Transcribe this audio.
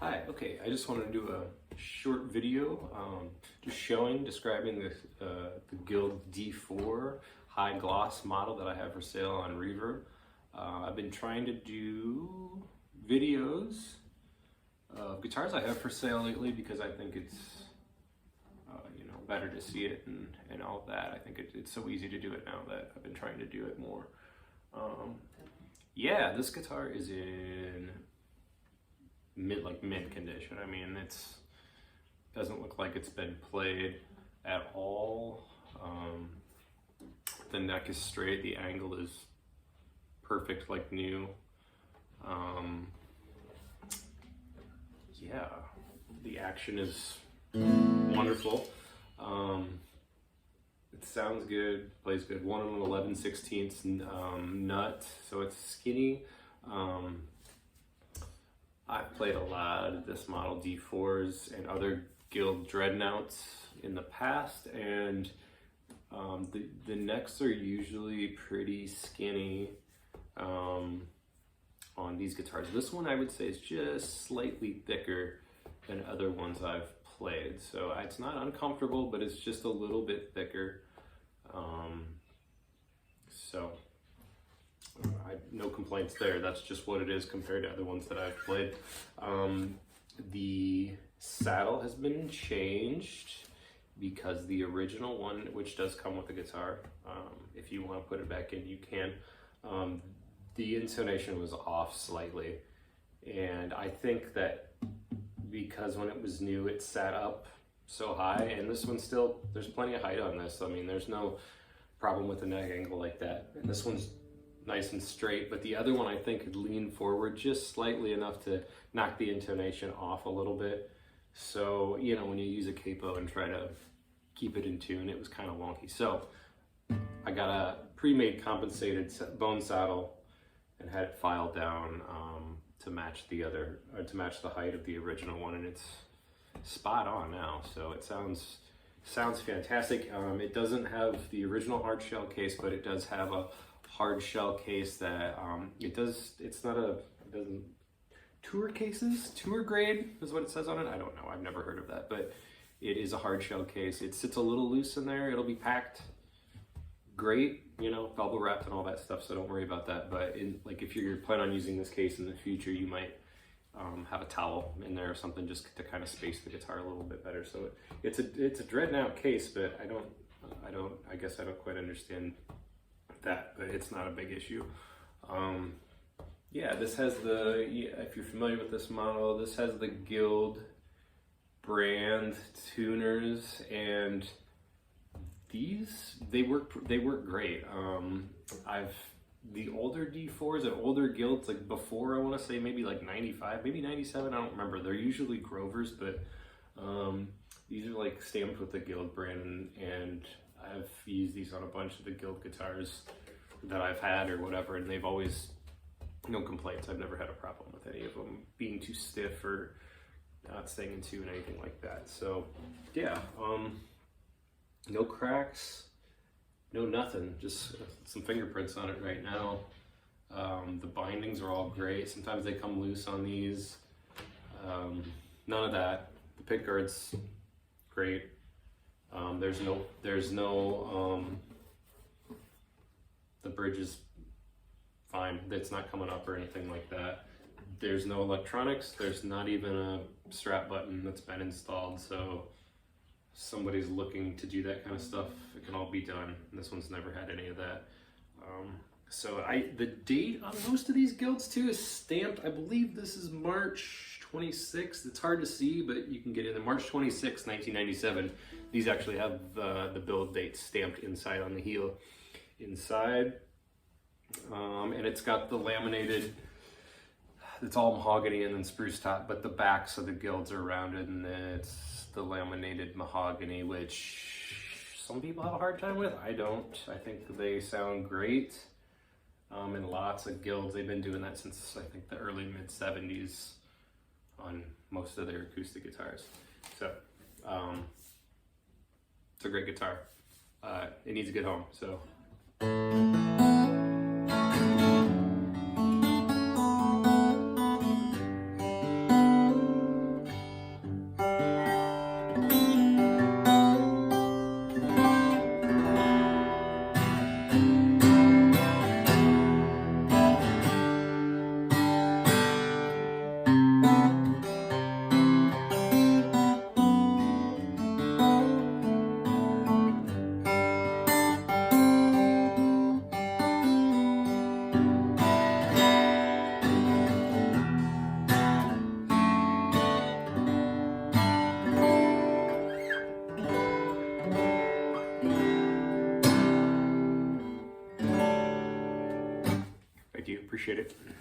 Hi, okay, I just wanted to do a short video describing the Guild D4 high gloss model that I have for sale on Reverb. I've been trying to do videos of guitars I have for sale lately because I think it's better to see it and all of that. I think it's so easy to do it now that I've been trying to do it more. Yeah, this guitar is in mint condition. I mean, doesn't look like it's been played at all. The neck is straight, the angle is perfect, like new. Yeah, the action is wonderful. It sounds good, plays good. 1 11/16 nut, so it's skinny. I've played a lot of this model D4s and other Guild Dreadnoughts in the past, and the necks are usually pretty skinny on these guitars. This one I would say is just slightly thicker than other ones I've played, so it's not uncomfortable, but it's just a little bit thicker. No complaints there. That's just what it is compared to other ones that I've played. The saddle has been changed because the original one, which does come with the guitar, if you want to put it back in, you can. The intonation was off slightly, and I think that because when it was new, it sat up so high, and this one still, there's plenty of height on this. I mean, there's no problem with the neck angle like that. And this one's nice and straight, but the other one I think could lean forward just slightly enough to knock the intonation off a little bit. So, when you use a capo and try to keep it in tune, it was kind of wonky. So I got a pre-made compensated bone saddle and had it filed down to match the height of the original one, and it's spot on now. So it sounds fantastic. It doesn't have the original hard shell case, but it does have a hard shell case that tour grade is what it says on it. I don't know, I've never heard of that, but it is a hard shell case. It sits a little loose in there. It'll be packed great, bubble wrapped and all that stuff, so don't worry about that. But if you're planning on using this case in the future, you might have a towel in there or something just to kind of space the guitar a little bit better. So it's a Dreadnought case, but I guess I don't quite understand that, but it's not a big issue. Yeah, this has if you're familiar with this model, this has the Guild brand tuners, and they work great. The older D4s and older Guilds, like before, I want to say maybe like 95, maybe 97, I don't remember. They're usually Grovers, but these are like stamped with the Guild brand, and I've used these on a bunch of the Guild guitars that I've had or whatever, and they've always, no complaints. I've never had a problem with any of them being too stiff or not staying in tune, anything like that. So yeah, no cracks, no nothing, just some fingerprints on it right now. The bindings are all great. Sometimes they come loose on these. None of that. The pick guard's great. There's no the bridge is fine. It's not coming up or anything like that. There's no electronics. There's not even a strap button that's been installed. So somebody's looking to do that kind of stuff, it can all be done. And this one's never had any of that. The date on most of these Guilds too is stamped. I believe this is March 26th. It's hard to see, but you can get it in March 26th, 1997. These actually have the build date stamped inside on the heel inside. And it's got the laminated, it's all mahogany and then spruce top, but the backs of the Guilds are rounded, and then it's the laminated mahogany, which some people have a hard time with. I don't. I think they sound great. In lots of Guilds, they've been doing that since I think the early mid 70s on most of their acoustic guitars. So it's a great guitar. It needs a good home. So. Appreciate it.